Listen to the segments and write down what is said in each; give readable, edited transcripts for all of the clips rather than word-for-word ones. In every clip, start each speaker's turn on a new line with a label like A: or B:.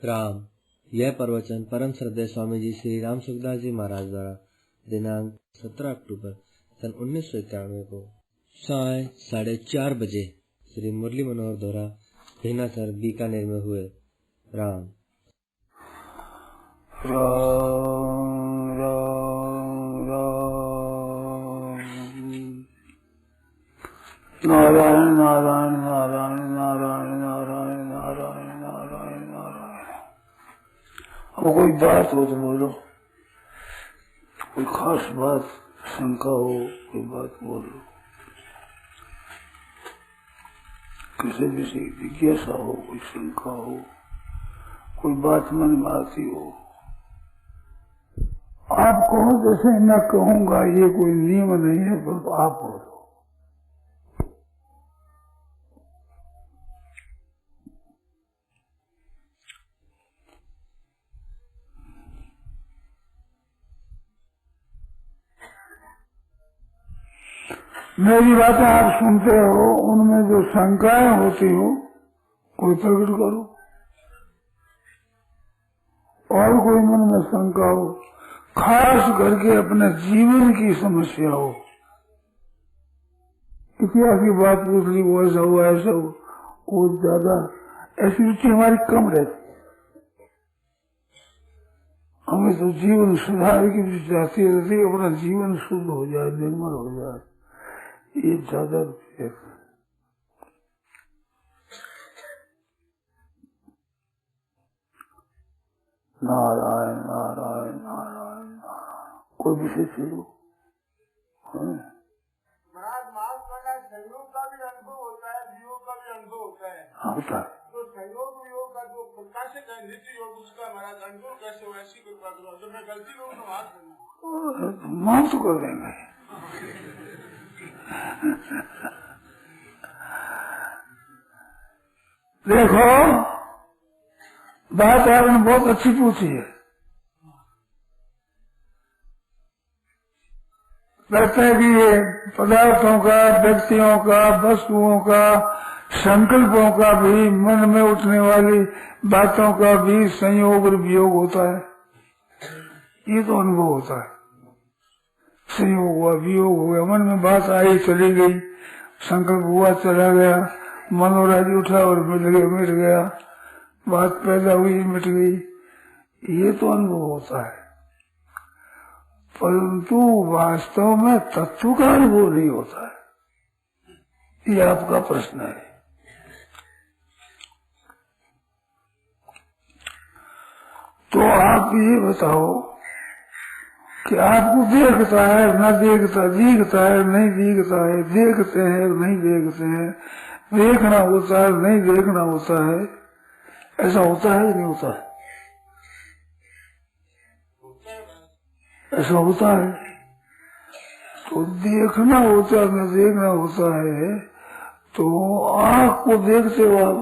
A: राम। यह प्रवचन परम श्रद्धेय स्वामी जी श्री राम सुखदास जी महाराज द्वारा दिनांक 17 अक्टूबर सन 1991 को साय 4:30 बजे श्री मुरली मनोहर द्वारा भेनासर बीकानेर में हुए। राम।
B: राम राम राम नारायण नारायण नारायण नारायण नारायण नारायण नारायण नारायण। अब कोई बात हो तो बोलो, कोई खास बात शंका हो कोई बात बोलो, किसी विषय की जिज्ञासा हो, कोई शंका हो, कोई बात मन में आती हो। आप कहो जैसे मैं कहूँगा, ये कोई नियम नहीं है, पर आप बोलो। मेरी बातें आप सुनते हो, उनमें जो शंकाएं होती हो कोई प्रकट करो, और कोई मन में शंका हो, खास करके अपने जीवन की समस्या हो, इतिहास की बात पूछ ली, वो ऐसा हुआ ऐसा हुआ, वो ज्यादा ऐसी रुचि हमारी कम रहती। हमें तो जीवन सुधार की रुचि चाहती रहती, अपना जीवन शुद्ध हो जाए, निर्मल हो जाए, ये ज्यादा है। नारायण नारायण नारायण नारायण। कोई विषय चलो
C: महाराज, माल वाला संयोग का भी अनुभव होता है, वियोग का भी अनुभव होता है।
B: होता है।
C: तो संयोग वियोग का जो प्रकाशित है नित्य योग, उसका महाराज अनुभव कैसे हो, ऐसी कोई बात हो जो मैं गलती करूँ तो माफ करना।
B: माफ तो कर देंगे। देखो, बात आपने बहुत अच्छी पूछी है। कहते हैं कि ये पदार्थों का, व्यक्तियों का, वस्तुओं का, संकल्पों का भी, मन में उठने वाली बातों का भी संयोग और वियोग होता है। ये तो अनुभव होता है। संयोग हुआ, वियोग हो गया, मन में बात आई चली गई, संकल्प हुआ चला गया, मनोराज उठा और मिट गया, बात पैदा हुई मिट गई, ये तो अनुभव होता है। परंतु वास्तव में तत्व का अनुभव नहीं होता है। ये आपका प्रश्न है। तो आप ये बताओ कि आपको देखता है न देखता, दिखता है नहीं दिखता है, देखते हैं नहीं देखते हैं, देखना होता है नहीं देखना होता है, ऐसा होता है नहीं होता है? ऐसा होता है। तो देखना होता है न देखना होता है, तो आँख को देखते हो आप,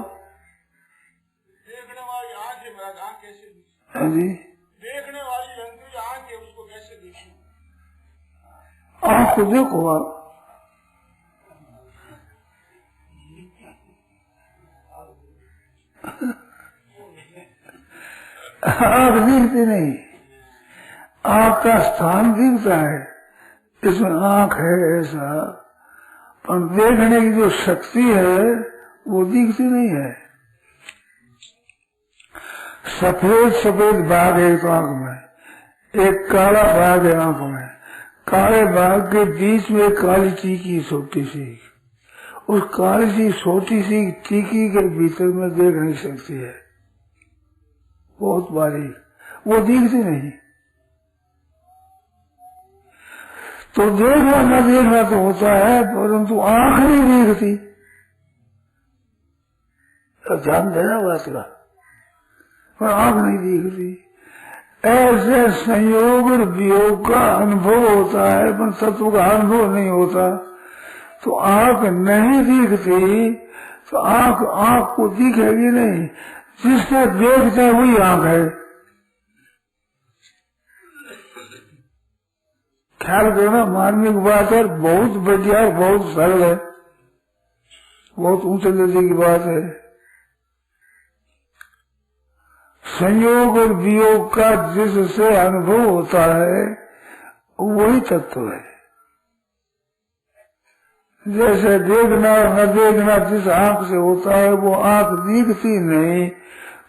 C: देखने वाली आँख है महाराज, आँख कैसे दिखती?
B: हाँ जी,
C: देखने वाली यंत्र आँख है, उसको कैसे देखी?
B: आँख को देखो आप, आँख दिखती नहीं, आँख का स्थान दिखता है, इसमें आँख है ऐसा, पर देखने की जो शक्ति है वो दिखती नहीं है। सफेद सफेद बाघ है एक आँख में, एक काला बाघ है आँख में, काले बाघ के बीच में काली टीकी छोटी सी, उस काली सी छोटी सी टीकी के भीतर में देख नहीं सकती है, बहुत बारीक, वो दिखती नहीं। तो देखना न देखना तो होता है, परंतु आंख नहीं दिखती। ध्यान देना बात का, पर आंख नहीं दिखती। ऐसे संयोग और वियोग का अनुभव होता है, पर तत्व का अनुभव नहीं होता। तो आंख नहीं दिखती तो आंख को दिखेगी नहीं, जिससे देखते हैं वही आंख है। ख्याल करना, मार्मिक बात है, बहुत बढ़िया है, बहुत सरल है, बहुत ऊंचे दर्जे की बात है। संयोग और वियोग का जिससे अनुभव होता है वही तत्व है। जैसे देखना और न देखना जिस आंख से होता है वो आंख दिखती नहीं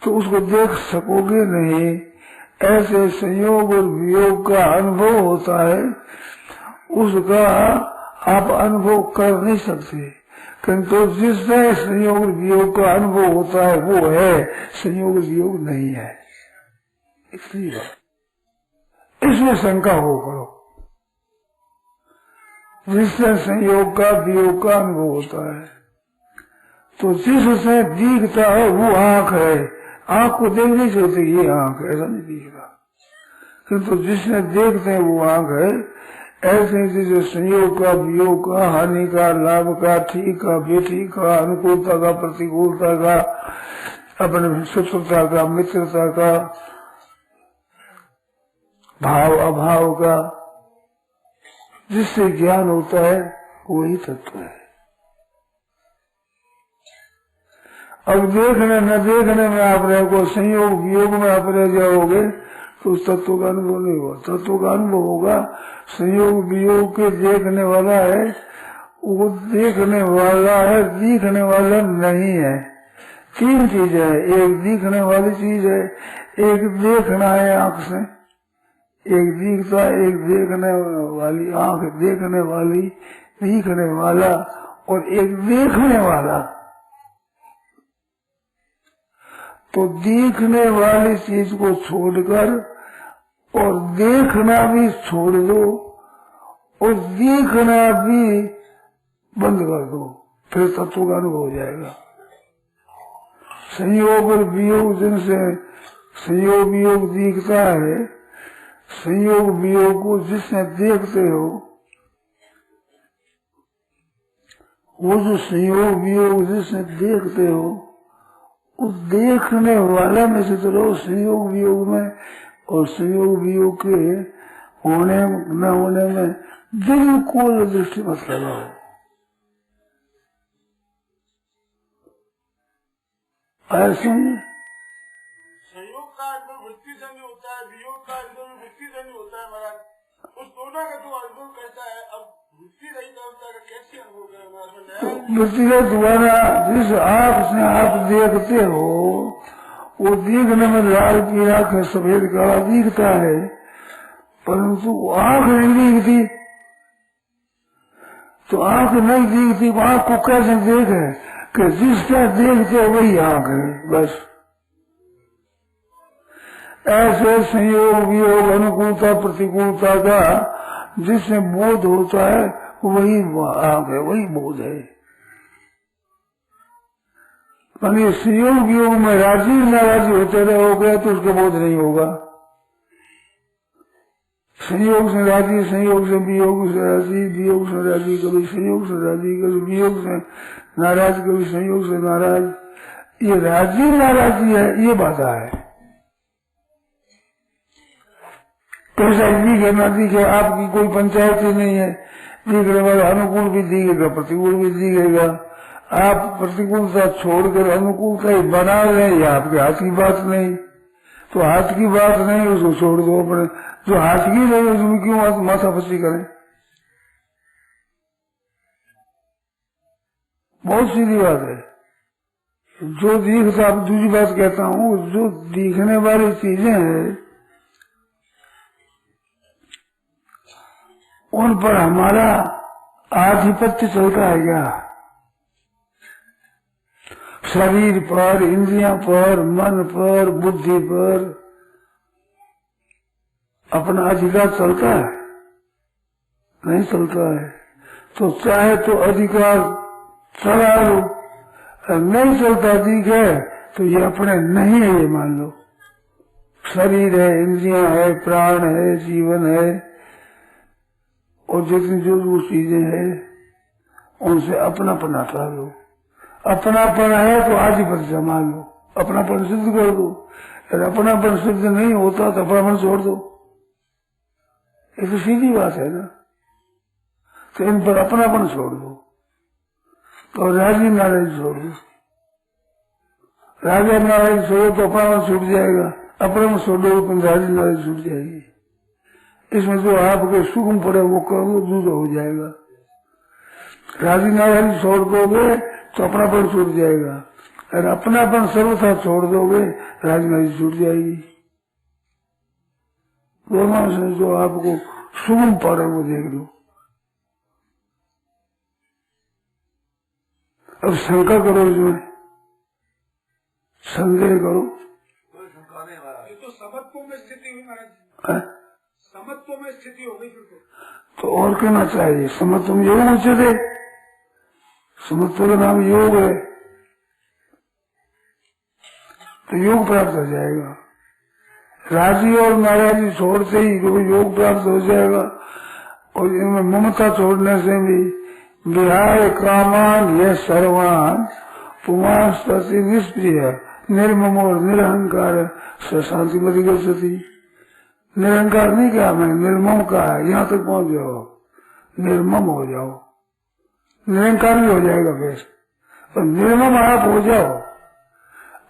B: तो उसको देख सकोगे नहीं। ऐसे संयोग और वियोग का अनुभव होता है, उसका आप अनुभव कर नहीं सकते, किंतु जिससे संयोग और वियोग का अनुभव होता है वो है, संयोग वियोग नहीं है। इसलिए इसमें शंका हो करो। जिससे संयोग का वियोग का अनुभव होता है तो जिससे दिखता है वो आंख है। आंख को देख नहीं सकते ये आंख है, ऐसा नहीं दिख रहा, किंतु जिसने देखते हैं वो आंख है। ऐसे जैसे संयोग का वियोग का, हानि का, लाभ का, ठीक का, बेठीक का, अनुकूलता का, प्रतिकूलता का, अपने शत्रुता का, मित्रता का, भाव अभाव का, जिससे ज्ञान होता है वही तत्व है। अब देखने न देखने में आप रहो, संयोग वियोग में आप रह जाओगे तो उस तत्व का अनुभव नहीं होगा। तत्व का अनुभव होगा संयोग वियोग के देखने वाला है, वो देखने वाला है, दिखने वाला नहीं है। तीन चीज है, एक दिखने वाली चीज है, एक देखना है आंख से, एक दिखता, एक देखने वाली आंख, देखने वाली, दिखने वाला, और एक देखने वाला। तो देखने वाली चीज को छोड़कर और देखना भी छोड़ दो और देखना भी बंद कर दो, फिर तत्व का अनुभव हो जाएगा। संयोग और वियोग, जिनसे संयोग वियोग दिखता है, संयोग वियोग को जिसने देखते हो, वो जो संयोग वियोग जिसने देखते हो, उस देखने वाला में से तो रहो संयोग वियोग में, और संयोग वियोग के होने न होने में बिल्कुल दृष्टि मत लगाओ। ऐसे
C: संयोग का अनुभव वृत्ति से नहीं होता है, वियोग का अनुभव वृत्ति से नहीं होता है महाराज। उस दोनों का जो अनुभव करता है, अब वृत्ति रही होता है, कैसे अनुभव करे महाराज?
B: वृत्ति के द्वारा जिस आंख से आप देखते हो वो देखने में लाल पीला का सफेद काला दिखता है, परंतु आंख नहीं दिखती। तो आंख नहीं दिखती, आंख को कैसे देखे कि जिसका देखते हो वही आंख है, बस। ऐसे संयोग वियोग अनुकूलता प्रतिकूलता का जिससे बोध होता है वही आंख है, वही बोध है। संयोग वियोग में राजी नाराजी होते रहोगे तो उसका बोध नहीं होगा। संयोग से राजी, संयोग से वियोग से राजी, वियोग से राजी, कभी संयोग से राजी, कभी वियोग से नाराज, कभी संयोग से नाराज। ये राजी नाराजी है, ये बाधा है। कैसा दिखे ना दिखे, आपकी कोई पंचायत ही नहीं है। दिखने वाला अनुकूल भी दिखेगा, प्रतिकूल भी दिखेगा। आप प्रतिकूलता छोड़कर अनुकूलता ही बना रहे, ये आपके हाथ की बात नहीं। तो हाथ की बात नहीं, उसको छोड़ दो। अपने जो हाथ की नहीं उसमें क्यों माथा फसी करें? बहुत सीधी बात है। जो दिखता, दूसरी बात कहता हूँ, जो दिखने वाली चीजें हैं उन पर हमारा आधिपत्य चलता है क्या? शरीर पर, इंद्रियां पर, मन पर, बुद्धि पर अपना अधिकार चलता है? नहीं चलता है। तो चाहे तो अधिकार चला लो, नहीं चलता दिखे तो ये अपने नहीं है, ये मान लो। शरीर है, इंद्रियां है, प्राण है, जीवन है, और जितनी जो चीजें हैं उनसे अपनापन हटा लो। अपनापन है तो आधिपत्य जमा लो, अपनापन सिद्ध कर दो। अगर अपनापन सिद्ध नहीं होता तो अपनापन छोड़ दो। ये तो सीधी बात है ना। तो इन पर अपनापन छोड़ दो, तो राजी नाराजी छोड़ दो। राजा नारायण छोड़ो तो अपना मन छूट जाएगा, अपने में छोड़ो तो राजी नारायण छूट जाएगी। इसमें जो आपके सुगम पड़े वो करो, दूर हो जाएगा। राजी नारायण छोड़ दोगे तो अपनापन छूट जाएगा, और अपनापन सर्वथा छोड़ दोगे राजी नारायण छूट जाएगी। दोनों से जो आपको सुगम पड़े वो देख लो। अब शंका करो, इसमें संदेह करो।
C: ये तो समत्व में स्थिति हुई महाराज, समत्व में स्थिति हो गई फिर
B: तो और कहना चाहिए, समत्व में योग उचित है, समत्व का नाम योग है, तो योग प्राप्त हो जाएगा। राजी और नाराजी छोड़ते ही योग प्राप्त हो जाएगा। और इनमें ममता छोड़ने से भी विहाय कामान यह सर्वान पुमांस प्रति निष्प्रिय निर्मम और निरहंकार शांति मति गति। निरहंकार नहीं कहा मैं, निर्मम कहा, यहाँ तक पहुँच जाओ, निर्मम हो जाओ, निरंकार भी हो जाएगा फिर, और निर्मम आप हो जाओ।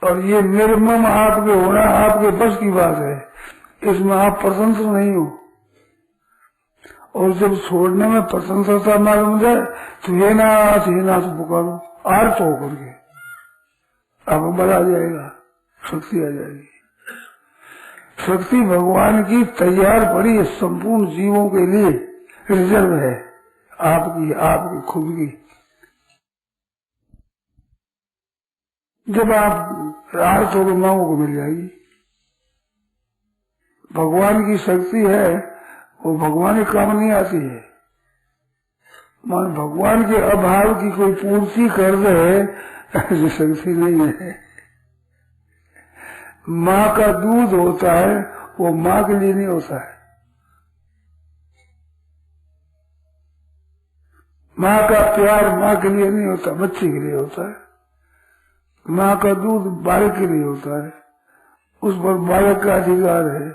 B: और ये निर्मम आपके होना आपके बस की बात है, इसमें आप स्वतंत्र नहीं हो। और जब छोड़ने में स्वतंत्रता मालूम जाए तो ये नाथ पुकारो आर्त होकर के, आपको बल आ जाएगा, शक्ति आ जाएगी। शक्ति भगवान की तैयार पड़ी है, संपूर्ण जीवों के लिए रिजर्व है, आपकी खुद की। जब आप आर्त होकर मांगो को मिल जाएगी। भगवान की शक्ति है, वो भगवान के काम नहीं आती है। मान भगवान के अभाव की कोई पूर्ति कर दे, ऐसी शक्ति नहीं है। माँ का दूध होता है, वो माँ के लिए नहीं होता है। माँ का प्यार माँ के लिए नहीं होता, बच्चे के लिए होता है। माँ का दूध बालक के लिए होता है, उस पर बालक का अधिकार है।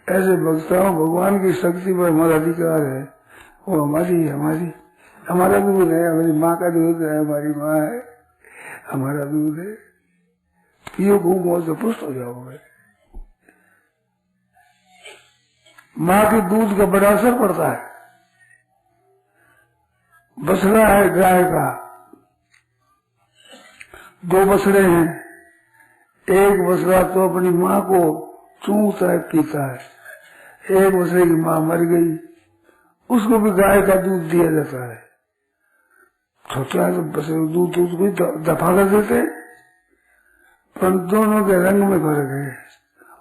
B: ऐसे भक्तों भगवान की शक्ति पर हमारा अधिकार है, वो हमारी है, हमारा दूध है, हमारी माँ का दूध है, हमारी माँ है, हमारा दूध है। पियो खूब मौज से पुष्ट हो जाओगे। माँ के दूध का बड़ा असर पड़ता है। बछड़ा है गाय का, 2 बछड़े हैं, एक बछड़ा तो अपनी माँ को चूमता है, पीता है, एक बछड़े की माँ मर गई, उसको भी गाय का दूध दिया जाता है। छोटा तो बछड़े दूध उसको दफा कर देते, पर दोनों के रंग में फर्क है,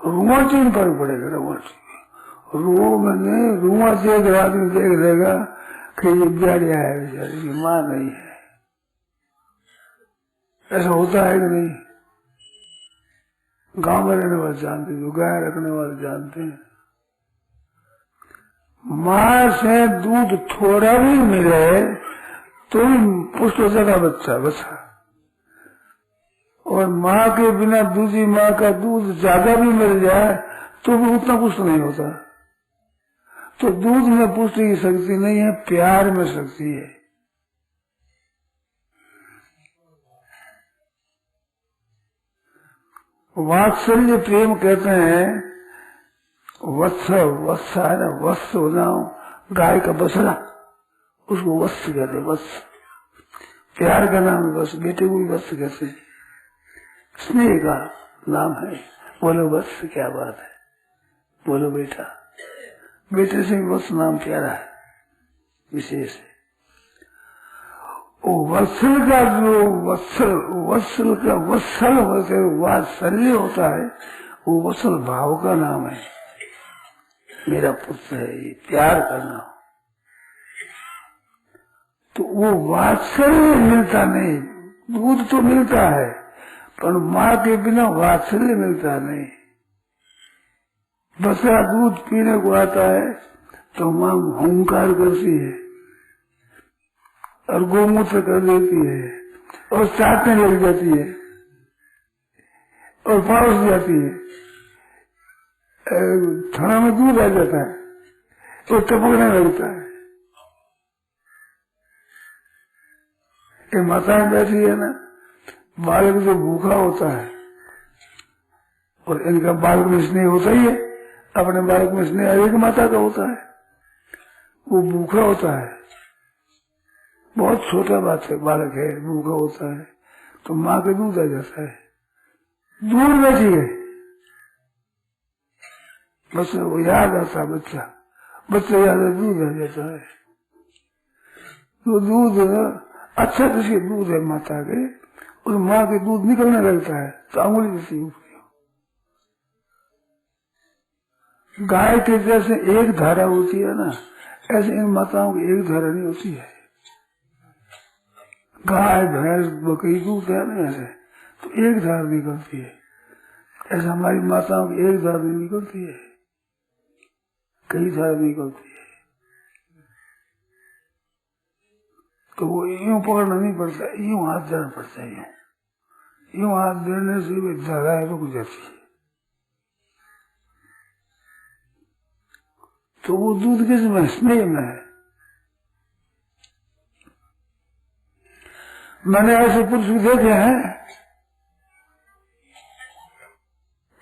B: रुआची में फर्क पड़ेगा। रुआ देख रहा आदमी देख लेगा कि ये ब्याड़िया है, बेचारी की माँ नहीं है। ऐसा होता है कि नहीं? गांव में रहने वाले जानते, जो गाय रखने वाले जानते हैं। माँ से दूध थोड़ा भी मिले तो पुष्ट हो जाता बच्चा, और माँ के बिना दूसरी माँ का दूध ज्यादा भी मिल जाए तो भी उतना पुष्ट नहीं होता। तो दूध में पुष्टि की शक्ति नहीं है, प्यार में शक्ति है। वात्सल्य प्रेम कहते हैं, वत्स है ना, वत्स होना, गाय का बछड़ा, उसको वत्स कहते हैं। वत्स प्यार का नाम है, बस बेटे को भी वत्स कहते हैं, स्नेह का नाम है। बोलो वत्स, क्या बात है, बोलो बेटा। बेटे से भी वत्स नाम प्यारा है, विशेष है। वत्सल का जो वत्सल का वत्सल वात्सल्य होता है, वो वत्सल भाव का नाम है। मेरा पुत्र है, ये प्यार करना। तो वो वात्सल्य मिलता नहीं, दूध तो मिलता है, पर माँ के बिना वात्सल्य मिलता नहीं। बच्चा दूध पीने को आता है तो माँ हुंकार करती है और गोमूत्र कर देती है और चाटने लग जाती है और परोस जाती है। थाना में दूध आ जाता है तो टपकने लगता है। ये माताएं बैठी है ना, बालक जो भूखा होता है और इनका बालक में स्नेह होता ही है, अपने बालक में स्नेह एक माता का होता है, वो भूखा होता है, बहुत छोटा बात है, बालक है भूखा होता है तो माँ के दूध आ जाता है, दूर में चाहिए बस वो याद आता है, बच्चा याद है, दूध आ जाता है। तो दूध अच्छा किसी दूध है माता के, उस माँ के दूध निकलने लगता है तो अंगुली जैसी गाय के जैसे एक धारा होती है ना, ऐसे इन माताओं की एक धारा नहीं होती है। गाय भैंस बकरी दूध है ना, ऐसे तो एक धार निकलती है, ऐसे हमारी माताओं की एक धार नहीं निकलती है, कई धार निकलती है। तो वो यूं पकड़ना नहीं पड़ता, यूं हाथ देना पड़ता है, यूं हाथ देने से भी धारा रुक जाती है। तो वो दूध किस में, स्नेह में है। मैंने ऐसे पुरुष भी देखे हैं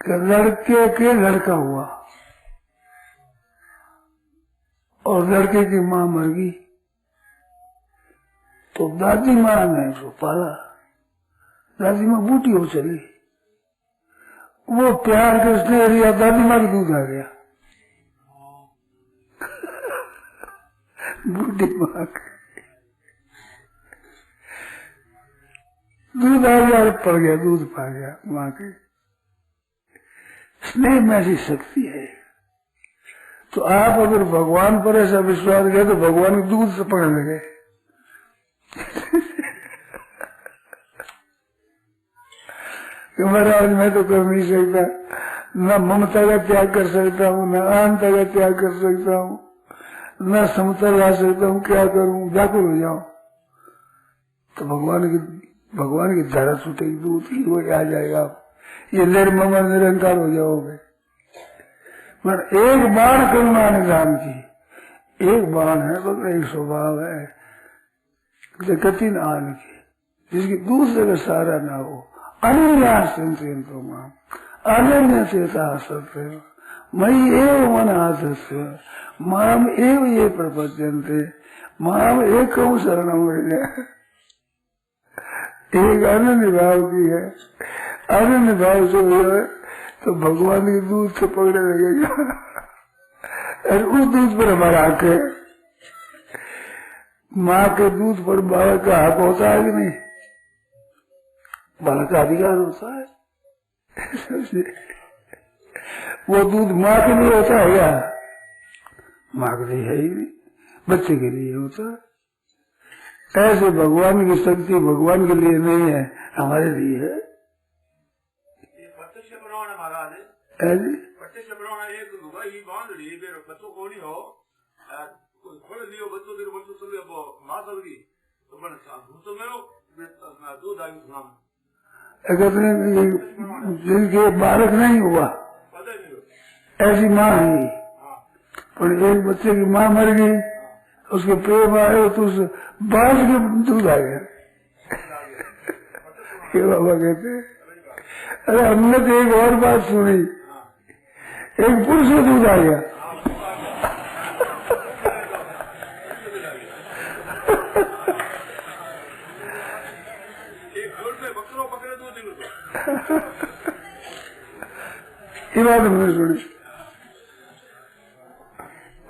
B: कि लड़के के लड़का हुआ और लड़के की माँ मर गई तो दादी माँ ने उसको पाला, दादी माँ बूटी हो चली, वो प्यार के स्नेह लिया, दादी माँ का दूध आ गया बूढ़ी माँ दूध आ गया, पड़ गया, दूध पा गया माँ के। स्नेह में ऐसी शक्ति है। तो आप अगर भगवान पर ऐसा विश्वास किया तो भगवान के दूध से पकड़ लगे कि महाराज मैं तो कर नहीं सकता, न ममता का त्याग कर सकता हूँ, न अहंता का त्याग कर सकता हूँ, न समता ला सकता हूँ, क्या करूँ, व्याकुल हो जाऊं। तो भगवान की धारा छूटेगी, दूध की वो आ जाएगा, ये निर्मम निरंकार हो जाओगे। पर एक बाण करुणा निधान की, एक बाण है तो एक स्वभाव है गति न आने की, जिसकी दूसरे का सहारा ना हो। अनन्या चिंतो मां अनन्य चेता सत्य मयि एव मन आसस्य माम एव ये प्रपद्यन्ते माम एकम शरणम व्रज। एक अनन्य भाव की है, अनन्य भाव से हो तो भगवान के दूध से पकड़ने लगेगा और उस दूध पर हमारा हक है। माँ के दूध पर बालक का हक होता है कि नहीं, बालक का अधिकार होता है वो दूध माँ के लिए होता है या माँ के लिए है ही नहीं, बच्चे के लिए होता है। ऐसे भगवान की शक्ति भगवान के लिए नहीं है, हमारे लिए है। अगर जिनके बालक नहीं हुआ ऐसी माँ है, पर एक बच्चे की माँ मर गई, उसके प्रेम आए तो उस बाल के दूध आ गया बाबा कहते। अरे हमने तो एक और बात सुनी, एक पुरुष में दूध आ गया ये बात हमने सुनी,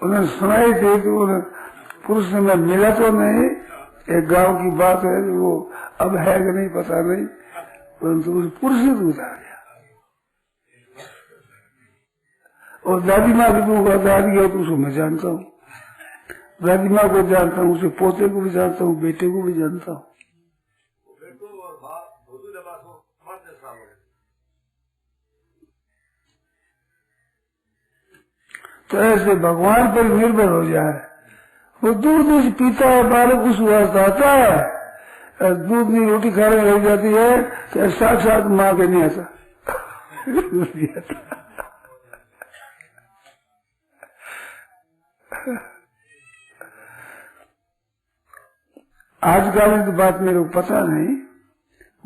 B: उन्होंने सुनाई थी तो पुरुष ने मैं मिला तो नहीं, एक गांव की बात है, वो अब है कि नहीं पता नहीं, परंतु उस पुरुष से दूध आ गया। और दादी माँ की दूध आ गया तो उसको मैं जानता हूँ, दादी माँ को जानता हूँ, उसे पोते को भी जानता हूँ, बेटे को भी जानता हूँ। तो ऐसे भगवान पर निर्भर हो जाए, वो दूध पीता है बालक उस वास्ता आता है, दूध नहीं रोटी खाने लग जाती है तो साक्षात माँ के नहीं आता आजकल की बात मेरे को पता नहीं,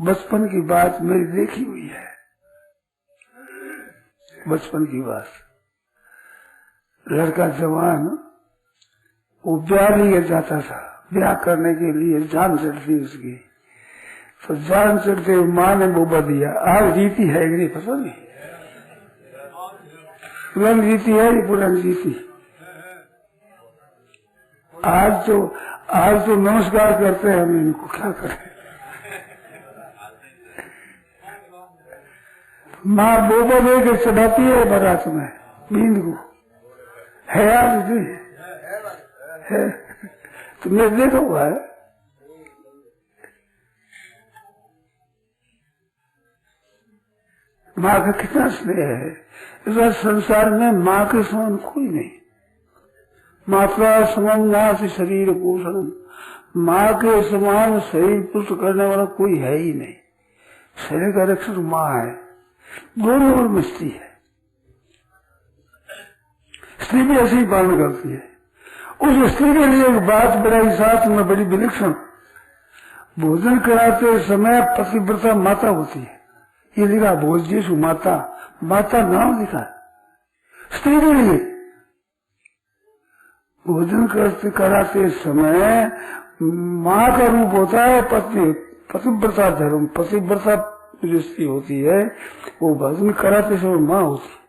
B: बचपन की बात मेरी देखी हुई है। बचपन की बात। लड़का जवान वो ब्याह लिए जाता था, ब्याह करने के लिए जान चढ़ती उसकी, तो जान चढ़ते माँ ने बोबा दिया। आज रीति है कि नहीं पता नहीं, पुरानी रीति है ये, पुरानी रीति। आज तो नमस्कार करते हैं हम, इनको क्या करें। माँ बोबा दे के चढ़ाती है बारात में नींद को, है आज नहीं है, तुमने देखा हुआ है। माँ का कितना स्नेह है। इस संसार में माँ के समान कोई नहीं। मात्रा समान नाथ शरीर पोषण, माँ के समान शरीर पुष्ट करने वाला कोई है ही नहीं। शरीर का रक्षक माँ है, दोनों ओर मिलती है। स्त्री भी ऐसे ही पालन करती है। उस स्त्री के लिए एक बात बड़ी साथ में बड़ी विलक्षण, भोजन कराते समय पतिव्रता माता होती है। ये लिखा भोज्येषु माता, माता नाम लिखा है स्त्री के लिए। भोजन कराते समय माँ का रूप होता है पतिव्रता धर्म। पतिव्रता जो स्त्री होती है वो भोजन कराते समय माँ होती है।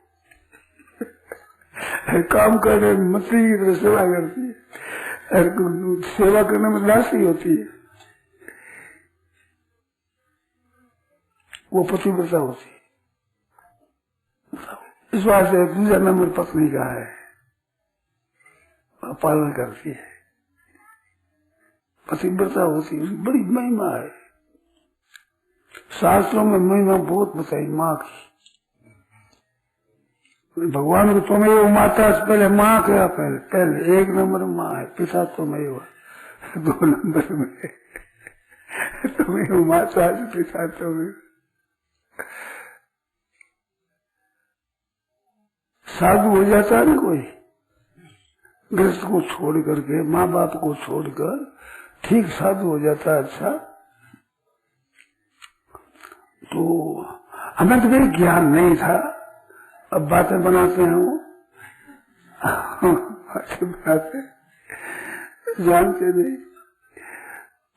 B: काम करने में मंत्री की तरह सेवा करती है, सेवा करने में दासी होती है, वो पतिव्रता होती है। इस बात से दूसरा नंबर पत्नी का है, पालन करती है, पतिव्रता होती है, बड़ी महिमा है। शास्त्रों में महिमा बहुत बताई माँ की। भगवान को तुम्हें माता से पहले माँ क्या, पहले एक नंबर माँ है, पिता तुम्हें 2 नंबर में तुम्हें माता से पिता तुम्हें। साधु हो जाता है ना कोई, गृहस्थ को छोड़ करके, माँ बाप को छोड़कर ठीक साधु हो जाता है। अच्छा, तो हमें तो कोई ज्ञान नहीं था, अब बातें बनाते हैं वो बातें बनाते जानते नहीं।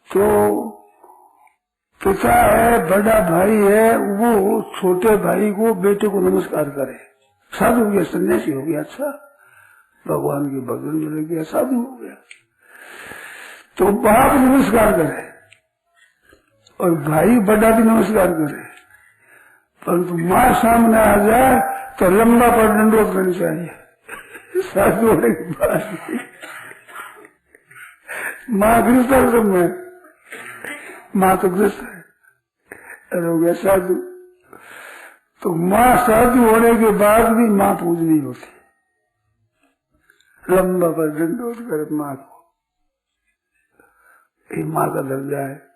B: तो पिता है, बड़ा भाई है, वो छोटे भाई को, बेटे को नमस्कार करे। साधु हो गया, सन्यासी हो गया। अच्छा, भगवान की भजन में लग गया, साधु हो गया। तो बाप नमस्कार करे और भाई बड़ा भी नमस्कार करे, परंतु माँ सामने आ जाए तो लंबा पर दंडवत करनी चाहिए। साधु होने के बाद माँ गृहस्थ में, माँ तो गृहस्थ है, अरे हो गया साधु। तो माँ साधु होने के बाद भी माँ पूजनी होती, लंबा पर दंडवत करे माँ को, ये माँ का दर्जा है।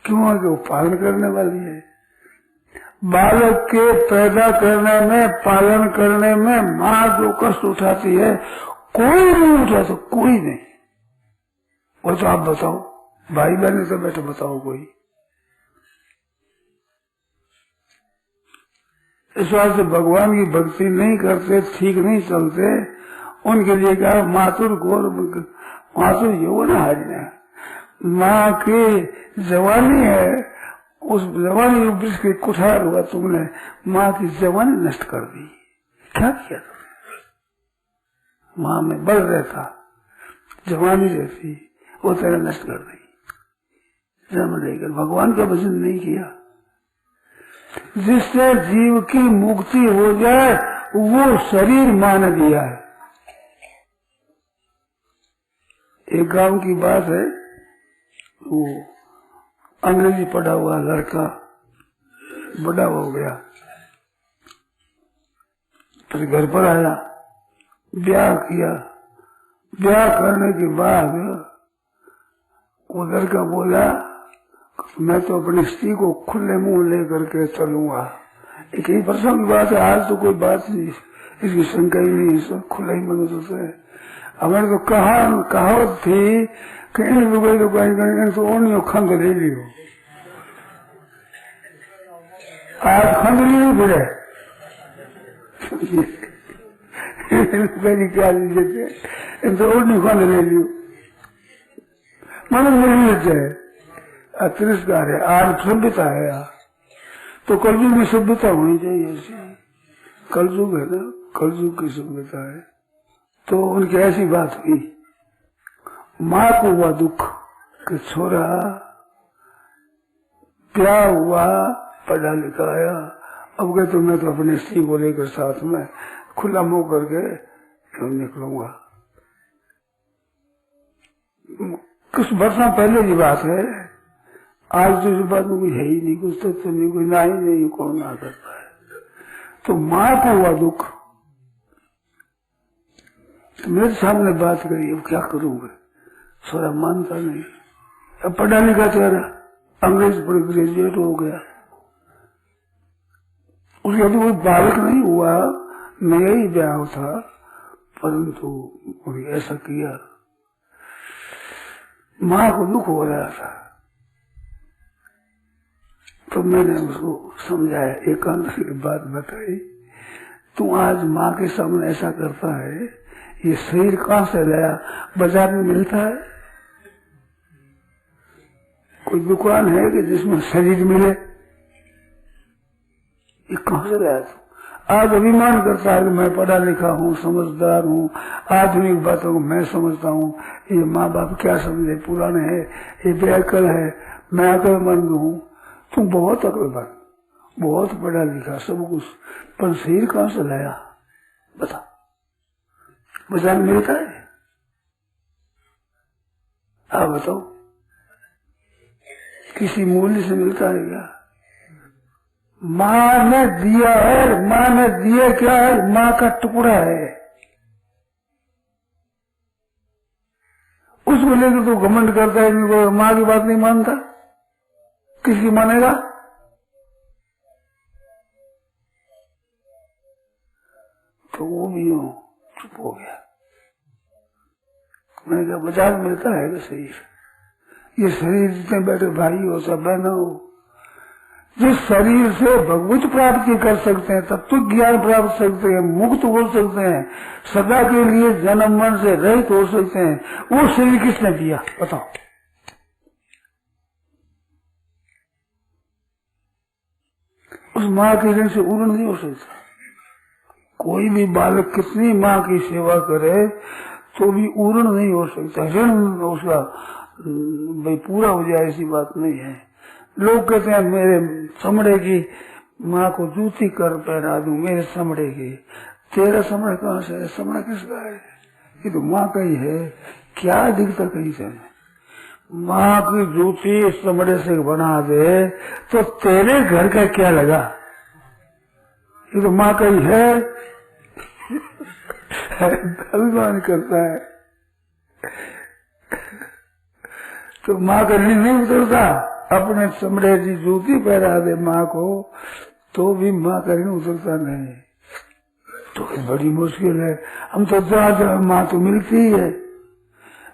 B: क्यों? कि वो पालन करने वाली है। बालक के पैदा करने में, पालन करने में माँ जो कष्ट उठाती है कोई नहीं उठाता, कोई नहीं। वो तो आप बताओ, भाई बहन से बैठे बताओ कोई। इस बात से भगवान की भक्ति नहीं करते, ठीक नहीं चलते, उनके लिए कहा मातुर गौर, मातुर यौवन हारिना। माँ की जवानी है, उस जवानी वृक्ष के कुठार हुआ तुमने, माँ की जवानी नष्ट कर दी। क्या किया तुमने? माँ में बल रहता, जवानी रहती, वो तेरा नष्ट कर दी। जन्म लेकर भगवान का भजन नहीं किया। जिससे जीव की मुक्ति हो जाए वो शरीर मान दिया है। एक गांव की बात है, वो अंग्रेजी पढ़ा हुआ लड़का बड़ा हो गया, फिर घर पर आया, ब्याह किया। ब्याह करने के बाद वो लड़का बोला मैं तो अपनी स्त्री को खुले मुंह लेकर के चलूंगा। एक ही प्रसंग की बात है, आज तो कोई बात नहीं, इसकी शंका ही नहीं, सब खुला ही मन से। हमारे तो कहावत थी कि इन लोगों तो ओनियो खंग ले लियो, आज खंडली नहीं फिरे पहली क्या लीजिए तो और नहीं खंड ले लियो मन नहीं लेते है तिरस्कार है। आज सभ्यता है यार, तो कलयुग में सभ्यता होनी चाहिए ऐसी। कलयुग है ना, कलयुग की सभ्यता है। तो उनकी ऐसी बात हुई, माँ को हुआ दुख कि छोरा क्या हुआ, पढ़ा लिखा आया, अब गए तो मैं तो अपने स्त्री को लेकर साथ में खुला मुंह करके निकलूंगा। कुछ वर्षों पहले की बात है, आज तो इस बात में कोई है ही नहीं, कुछ तो नहीं, कोई ना ही नहीं, कौन ना करता है। तो माँ को हुआ दुख, तो मेरे सामने बात करी, अब क्या करूंगा, थोड़ा मानता नहीं। अब पढ़ा लिखा तेरा अंग्रेज पर ग्रेजुएट हो गया, उसका तो कोई बालक नहीं हुआ, नया ही ब्याह था, परंतु ऐसा किया। माँ को दुख हो रहा था, तो मैंने उसको समझाया, एकांत की बात बताई, तू आज माँ के सामने ऐसा करता है, ये शरीर कहाँ से लाया, बाजार में मिलता है? कोई दुकान है कि जिसमें शरीर मिले? ये कहाँ से लाया तू? आज अभिमान करता है कि मैं पढ़ा लिखा हूँ, समझदार हूँ, आधुनिक बातों को मैं समझता हूँ, ये माँ बाप क्या समझे, पुराने है, ये बेअकल है, मैं अकलमंद हूँ। तू बहुत अकलमंद, बहुत पढ़ा लिखा, सब कुछ, पर शरीर कहाँ से लाया बता? बाजार में मिलता है? आप बताओ, किसी मूल्य से मिलता है क्या? माँ ने दिया है, माँ ने दिया क्या है? माँ का टुकड़ा है, उसको लेकर तो घमंड करता है, माँ की बात नहीं मानता, किसकी मानेगा? तो वो भी यूं चुप हो गया। मैंने कहा बाजार मिलता है कि शरीर, ये शरीर जितने बैठे भाई हो सब बहना हो, जिस शरीर से भगवत प्राप्ति कर सकते हैं, तत्व ज्ञान प्राप्त सकते हैं, मुक्त हो सकते हैं, सदा के लिए जन्म मन से रहित हो सकते हैं, वो शरीर किसने दिया बताओ? उस माँ के ऋण से उड़ नहीं हो सकता। कोई भी बालक कितनी माँ की सेवा करे तो भी उर्ण नहीं हो सकता, ऋण उसका भाई पूरा हो जाए ऐसी बात नहीं है। लोग कहते हैं मेरे चमड़े की माँ को जूती कर पहना दूं, मेरे चमड़े की। तेरा चमड़ा कहाँ से है? चमड़ा किसका है? ये तो माँ का ही है। क्या दिखता कहीं से? माँ की जूती इस चमड़े से बना दे तो तेरे घर का क्या लगा? ये तो माँ का ही है। अभिमान करता है तो माँ का ऋण नहीं उतरता। अपने चमड़े की जूती पहना दे माँ को तो भी माँ का ऋण उतरता नहीं। तो बड़ी मुश्किल है। हम तो जहाँ माँ तो मिलती ही है,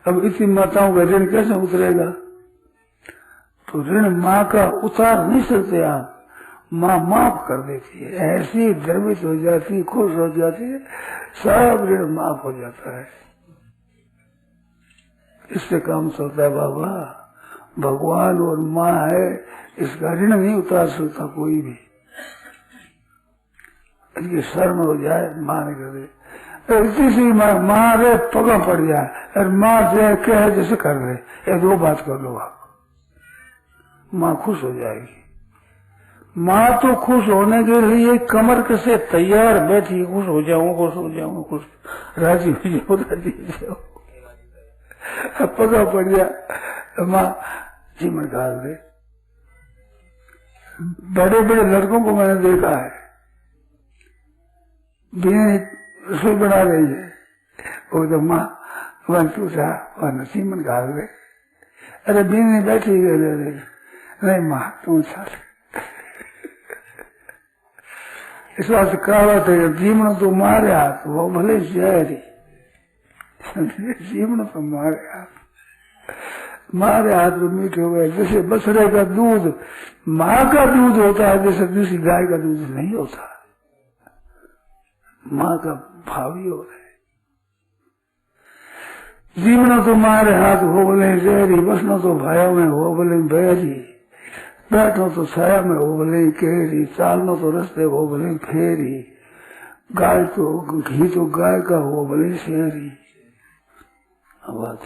B: अब इतनी माताओं का ऋण कैसे उतरेगा? तो ऋण माँ का उतार नहीं सकते आप। माँ माफ कर देती है, ऐसी गर्वित हो जाती है, खुश हो जाती है, सब ऋण माफ हो जाता है। इससे काम चलता है बाबा। भगवान और माँ है, इसका ऋण नहीं उतार सकता कोई भी। इनकी शर्म हो जाए, माँ ने कर दे, किसी माँ रे पगा पड़ जाए और माँ से कहे जैसे कर रहे, ये दो बात कर लो आप, माँ खुश हो जाएगी। माँ तो खुश होने के लिए कमर कैसे तैयार बैठी, खुश हो जाऊं, खुश हो जाऊं, खुश राजी हो जाओ, राजी हो जाओ। पगा पड़ गया माँ जीवन काल दे। बड़े बड़े लड़कों को मैंने देखा है, बीवी रसोई बना रही है, वो तो माँ वन पूछा वन सीमन काल दे। अरे बीवी बैठी है, नहीं माँ तू चल। इस बात से कहावत है, जीवन तो मारे हाथ वो भले जहरी, जीवन तो मारे हाथ। हमारे हाथ में मीठे हो गए। जैसे बछड़े का दूध माँ का दूध होता है, जैसे दूसरी गाय का दूध नहीं होता। माँ का भावी हो गए। जीवनो तुम्हारे हाथ हो बोले जहरी, बसनो तो भाइयों में हो बोले बैरी, बैठो तो छाया में हो बोले केरी, चालनो तो रस्ते हो बोले फेरी, गाय तो घी तो गाय का हो बोले शेरी। आवाज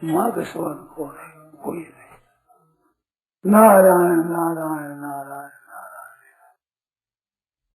B: माँ के सवाल कौन है? कोई नहीं। नारायण नारायण